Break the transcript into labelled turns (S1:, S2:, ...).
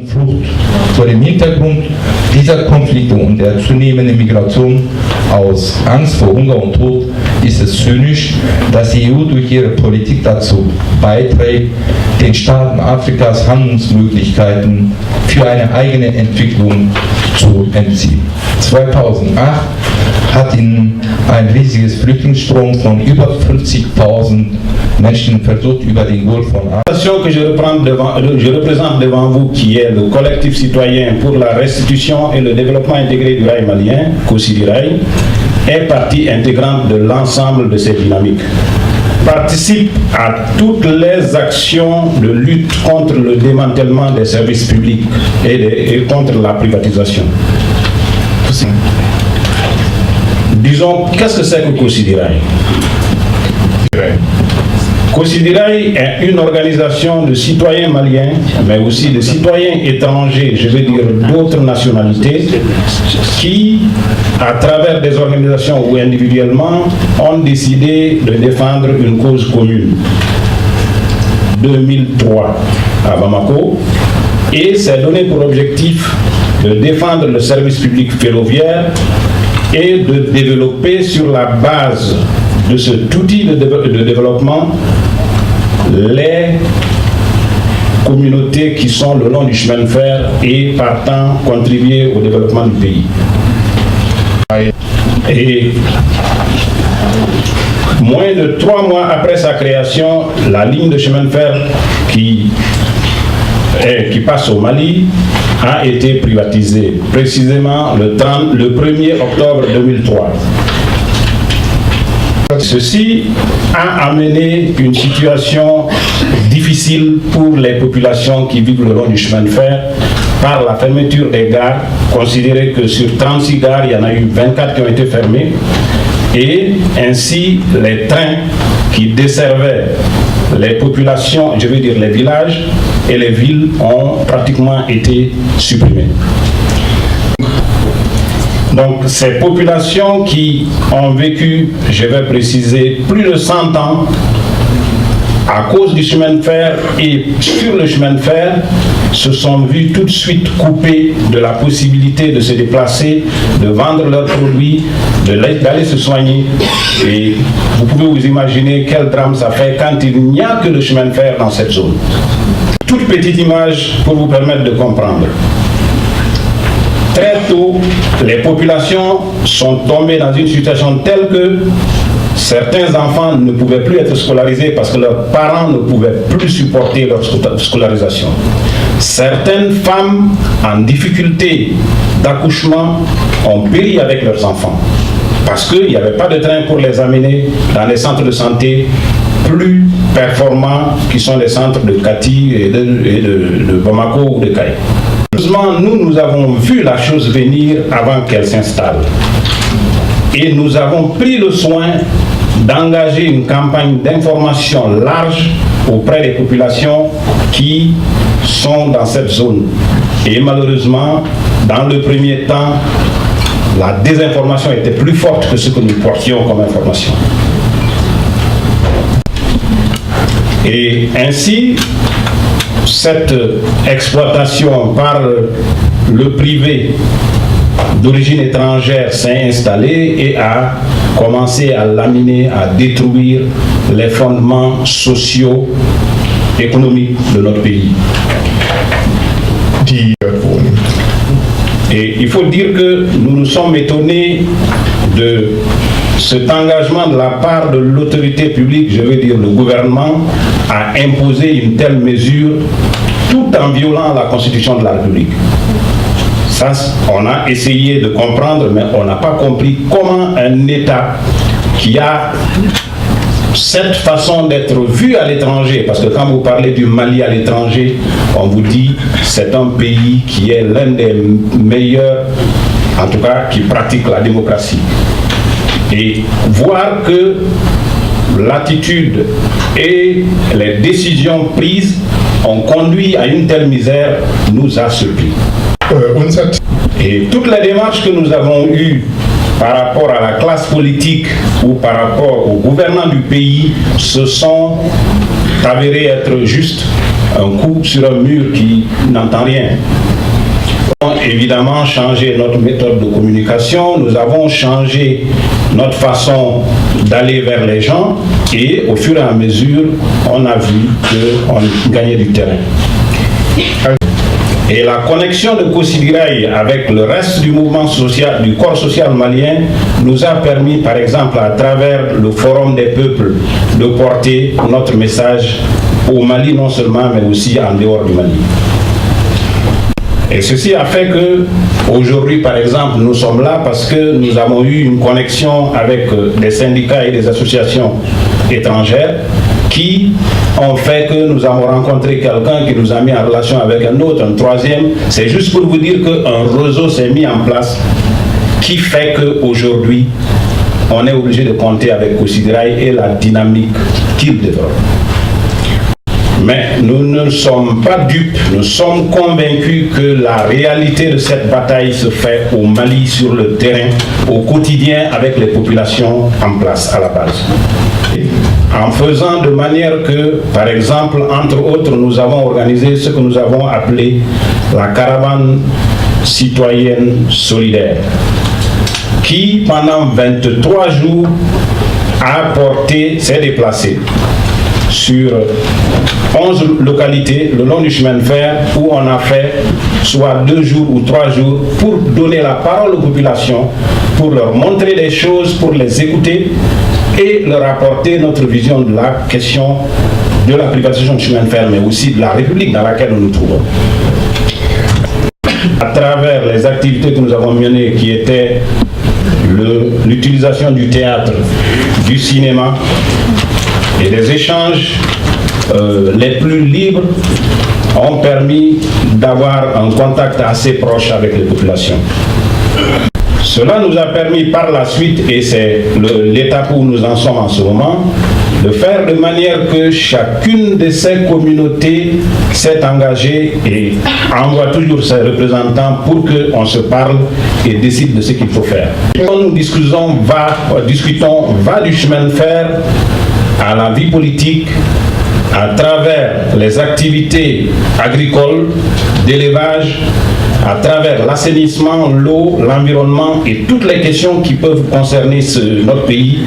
S1: Flucht. Vor dem Hintergrund dieser Konflikte und der zunehmenden Migration aus Angst vor Hunger und Tod ist es zynisch, dass die EU durch ihre Politik dazu beiträgt, den Staaten Afrikas Handlungsmöglichkeiten für eine eigene Entwicklung zu entziehen. 2008 hat in ein riesiges Flüchtlingsstrom von über 50.000 Menschen versucht, über den Golfe von
S2: L'association que je représente devant vous, qui est le collectif citoyen pour la restitution et le développement intégré du rail malien, COSIDIRAI, est partie intégrante de l'ensemble de ces dynamiques. Participe à toutes les actions de lutte contre le démantèlement des services publics et contre la privatisation. Disons, qu'est-ce que c'est que COSIDIRAI? COSIDIRAI est une organisation de citoyens maliens, mais aussi de citoyens étrangers, je veux dire d'autres nationalités, qui, à travers des organisations ou individuellement, ont décidé de défendre une cause commune. 2003 à Bamako, et s'est donné pour objectif de défendre le service public ferroviaire et de développer sur la base de cet outil de développement les communautés qui sont le long du chemin de fer et partant contribuer au développement du pays. Et moins de 3 mois après sa création, la ligne de chemin de fer qui passe au Mali a été privatisée, précisément le 1er octobre 2003. Ceci a amené une situation difficile pour les populations qui vivent le long du chemin de fer par la fermeture des gares. Considérez que sur 36 gares, il y en a eu 24 qui ont été fermées, et ainsi les trains qui desservaient les populations, je veux dire les villages et les villes, ont pratiquement été supprimés. Donc ces populations qui ont vécu, je vais préciser, plus de 100 ans à cause du chemin de fer et sur le chemin de fer, se sont vues tout de suite coupées de la possibilité de se déplacer, de vendre leurs produits, d'aller se soigner. Et vous pouvez vous imaginer quel drame ça fait quand il n'y a que le chemin de fer dans cette zone. Toute petite image pour vous permettre de comprendre. Très tôt, les populations sont tombées dans une situation telle que certains enfants ne pouvaient plus être scolarisés parce que leurs parents ne pouvaient plus supporter leur scolarisation. Certaines femmes en difficulté d'accouchement ont péri avec leurs enfants parce qu'il n'y avait pas de train pour les amener dans les centres de santé plus performants qui sont les centres de Kati et de Bamako ou de Kaye. Heureusement, nous avons vu la chose venir avant qu'elle s'installe. Et nous avons pris le soin d'engager une campagne d'information large auprès des populations qui sont dans cette zone. Et malheureusement, dans le premier temps, la désinformation était plus forte que ce que nous portions comme information. Et ainsi, cette exploitation par le privé d'origine étrangère s'est installée et a commencé à laminer, à détruire les fondements sociaux, économiques de notre pays. Et il faut dire que nous nous sommes étonnés de cet engagement de la part de l'autorité publique, je veux dire le gouvernement, à imposer une telle mesure tout en violant la Constitution de la République. Ça, on a essayé de comprendre, mais on n'a pas compris comment un État qui a cette façon d'être vu à l'étranger, parce que quand vous parlez du Mali à l'étranger, on vous dit c'est un pays qui est l'un des meilleurs, en tout cas qui pratique la démocratie. Et voir que l'attitude et les décisions prises ont conduit à une telle misère nous a surpris. Et toutes les démarches que nous avons eues par rapport à la classe politique ou par rapport aux gouvernants du pays se sont avérées être justes un coup sur un mur qui n'entend rien. Nous avons évidemment changé notre méthode de communication, nous avons changé notre façon d'aller vers les gens et au fur et à mesure, on a vu qu'on gagnait du terrain. Et la connexion de Kossi-Birai avec le reste du mouvement social, du corps social malien, nous a permis, par exemple, à travers le Forum des peuples, de porter notre message au Mali non seulement, mais aussi en dehors du Mali. Et ceci a fait que, aujourd'hui, par exemple, nous sommes là parce que nous avons eu une connexion avec des syndicats et des associations étrangères qui ont fait que nous avons rencontré quelqu'un qui nous a mis en relation avec un autre, un troisième. C'est juste pour vous dire qu'un réseau s'est mis en place qui fait qu'aujourd'hui, on est obligé de compter avec Kossi-Birai et la dynamique qu'il développe. Mais nous ne sommes pas dupes, nous sommes convaincus que la réalité de cette bataille se fait au Mali, sur le terrain, au quotidien, avec les populations en place, à la base. En faisant de manière que, par exemple, entre autres, nous avons organisé ce que nous avons appelé la caravane citoyenne solidaire, qui, pendant 23 jours, s'est déplacée sur 11 localités le long du chemin de fer où on a fait soit 2 jours ou 3 jours pour donner la parole aux populations, pour leur montrer des choses, pour les écouter et leur apporter notre vision de la question de la privatisation du chemin de fer, mais aussi de la République dans laquelle nous nous trouvons. À travers les activités que nous avons menées qui étaient l'utilisation du théâtre, du cinéma, et des échanges les plus libres ont permis d'avoir un contact assez proche avec les populations. Cela nous a permis par la suite, et c'est l'étape où nous en sommes en ce moment, de faire de manière que chacune de ces communautés s'est engagée et envoie toujours ses représentants pour qu'on se parle et décide de ce qu'il faut faire. Quand nous discutons, va du chemin de fer à la vie politique, à travers les activités agricoles, d'élevage, à travers l'assainissement, l'eau, l'environnement et toutes les questions qui peuvent concerner notre pays